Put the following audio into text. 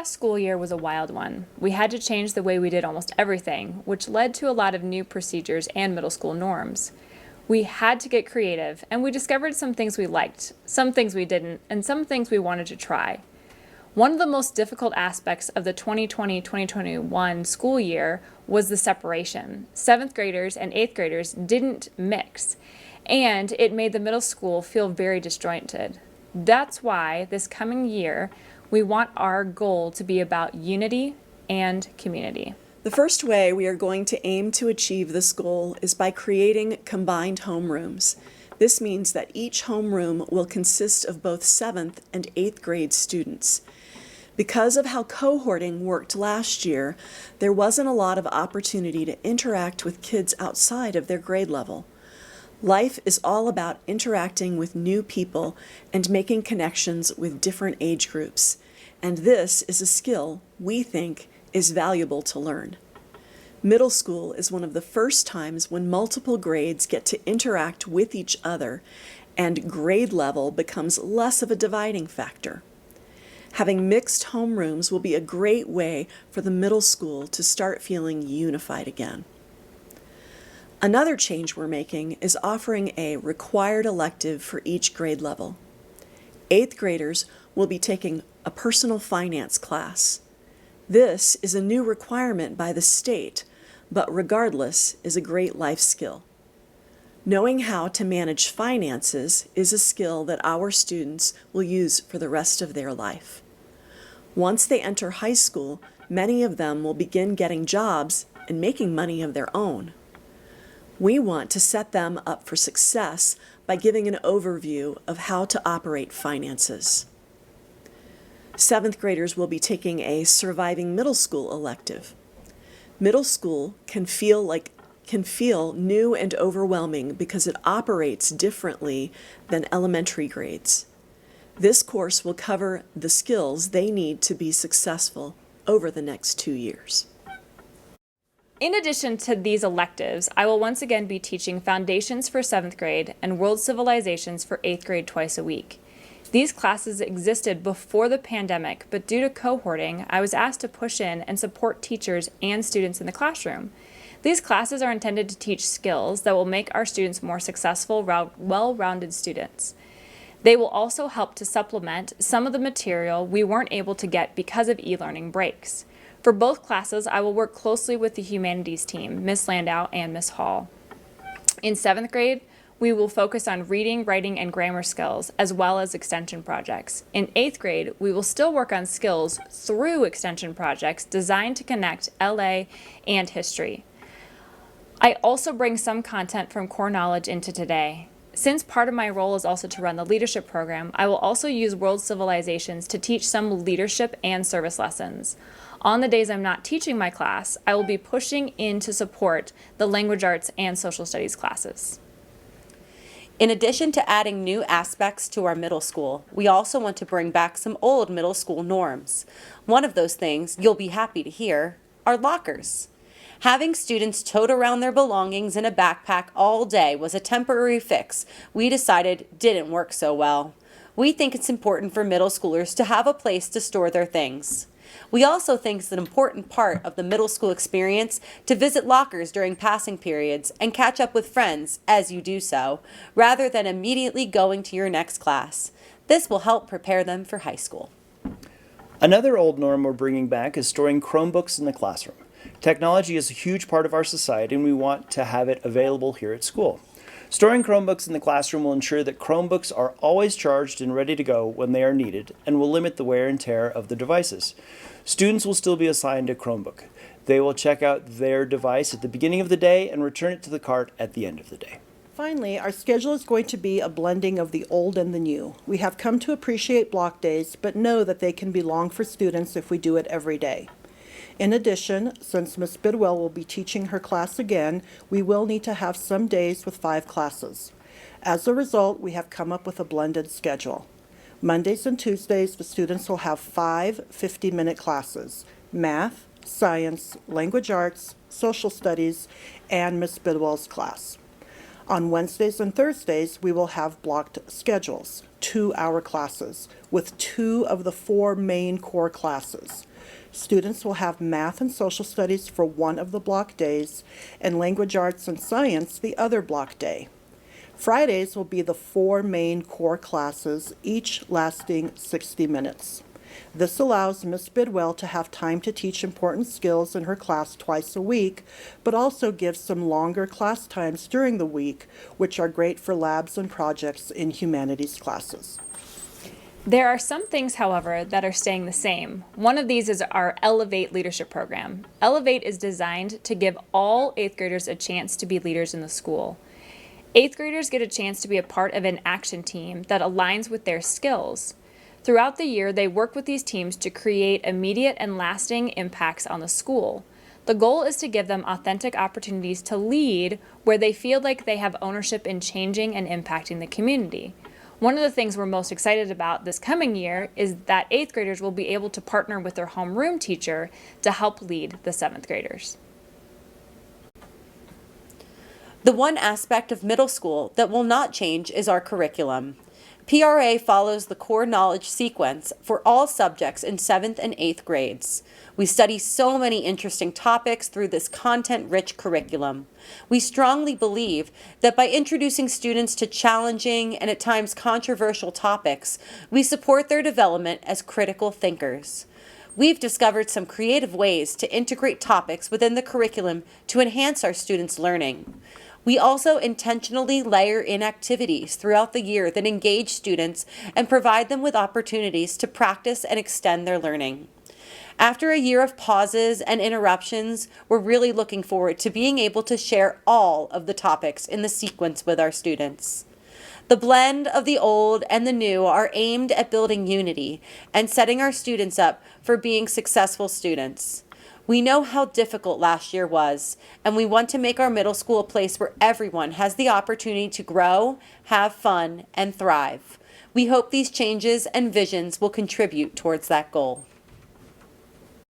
past school year was a wild one. We had to change the way we did almost everything, which led to a lot of new procedures and middle school norms. We had to get creative, and we discovered some things we liked, some things we didn't, and some things we wanted to try. One of the most difficult aspects of the 2020-2021 school year was the separation. 7th graders and 8th graders didn't mix, and it made the middle school feel very disjointed. That's why this coming year, we want our goal to be about unity and community. The first way we are going to aim to achieve this goal is by creating combined homerooms. This means that each homeroom will consist of both 7th and 8th grade students. Because of how cohorting worked last year, there wasn't a lot of opportunity to interact with kids outside of their grade level. Life is all about interacting with new people and making connections with different age groups. And this is a skill we think is valuable to learn. Middle school is one of the first times when multiple grades get to interact with each other, and grade level becomes less of a dividing factor. Having mixed homerooms will be a great way for the middle school to start feeling unified again. Another change we're making is offering a required elective for each grade level. 8th graders will be taking a personal finance class. This is a new requirement by the state, but regardless is a great life skill. Knowing how to manage finances is a skill that our students will use for the rest of their life. Once they enter high school, many of them will begin getting jobs and making money of their own. We want to set them up for success by giving an overview of how to operate finances. 7th graders will be taking a surviving middle school elective. Middle school can feel new and overwhelming because it operates differently than elementary grades. This course will cover the skills they need to be successful over the next 2 years. In addition to these electives, I will once again be teaching Foundations for 7th grade and World Civilizations for 8th grade twice a week. These classes existed before the pandemic, but due to cohorting, I was asked to push in and support teachers and students in the classroom. These classes are intended to teach skills that will make our students more successful, well-rounded students. They will also help to supplement some of the material we weren't able to get because of e-learning breaks. For both classes, I will work closely with the humanities team, Ms. Landau and Ms. Hall. In 7th grade, we will focus on reading, writing, and grammar skills, as well as extension projects. In 8th grade, we will still work on skills through extension projects designed to connect LA and history. I also bring some content from core knowledge into today. Since part of my role is also to run the leadership program, I will also use World Civilizations to teach some leadership and service lessons. On the days I'm not teaching my class, I will be pushing in to support the language arts and social studies classes. In addition to adding new aspects to our middle school, we also want to bring back some old middle school norms. One of those things, you'll be happy to hear, are lockers. Having students tote around their belongings in a backpack all day was a temporary fix we decided didn't work so well. We think it's important for middle schoolers to have a place to store their things. We also think it's an important part of the middle school experience to visit lockers during passing periods and catch up with friends as you do so, rather than immediately going to your next class. This will help prepare them for high school. Another old norm we're bringing back is storing Chromebooks in the classroom. Technology is a huge part of our society, and we want to have it available here at school. Storing Chromebooks in the classroom will ensure that Chromebooks are always charged and ready to go when they are needed, and will limit the wear and tear of the devices. Students will still be assigned a Chromebook. They will check out their device at the beginning of the day and return it to the cart at the end of the day. Finally, our schedule is going to be a blending of the old and the new. We have come to appreciate block days, but know that they can be long for students if we do it every day. In addition, since Ms. Bidwell will be teaching her class again, we will need to have some days with 5 classes. As a result, we have come up with a blended schedule. Mondays and Tuesdays, the students will have 5 50-minute classes: math, science, language arts, social studies, and Ms. Bidwell's class. On Wednesdays and Thursdays, we will have blocked schedules, 2-hour classes, with 2 of the 4 main core classes. Students will have math and social studies for one of the block days, and language arts and science the other block day. Fridays will be the 4 main core classes, each lasting 60 minutes. This allows Ms. Bidwell to have time to teach important skills in her class twice a week, but also gives some longer class times during the week, which are great for labs and projects in humanities classes. There are some things, however, that are staying the same. One of these is our Elevate leadership program. Elevate is designed to give all 8th graders a chance to be leaders in the school. 8th graders get a chance to be a part of an action team that aligns with their skills. Throughout the year, they work with these teams to create immediate and lasting impacts on the school. The goal is to give them authentic opportunities to lead where they feel like they have ownership in changing and impacting the community. One of the things we're most excited about this coming year is that 8th graders will be able to partner with their homeroom teacher to help lead the 7th graders. The one aspect of middle school that will not change is our curriculum. PRA follows the core knowledge sequence for all subjects in 7th and 8th grades. We study so many interesting topics through this content-rich curriculum. We strongly believe that by introducing students to challenging and at times controversial topics, we support their development as critical thinkers. We've discovered some creative ways to integrate topics within the curriculum to enhance our students' learning. We also intentionally layer in activities throughout the year that engage students and provide them with opportunities to practice and extend their learning. After a year of pauses and interruptions, we're really looking forward to being able to share all of the topics in the sequence with our students. The blend of the old and the new are aimed at building unity and setting our students up for being successful students. We know how difficult last year was, and we want to make our middle school a place where everyone has the opportunity to grow, have fun, and thrive. We hope these changes and visions will contribute towards that goal.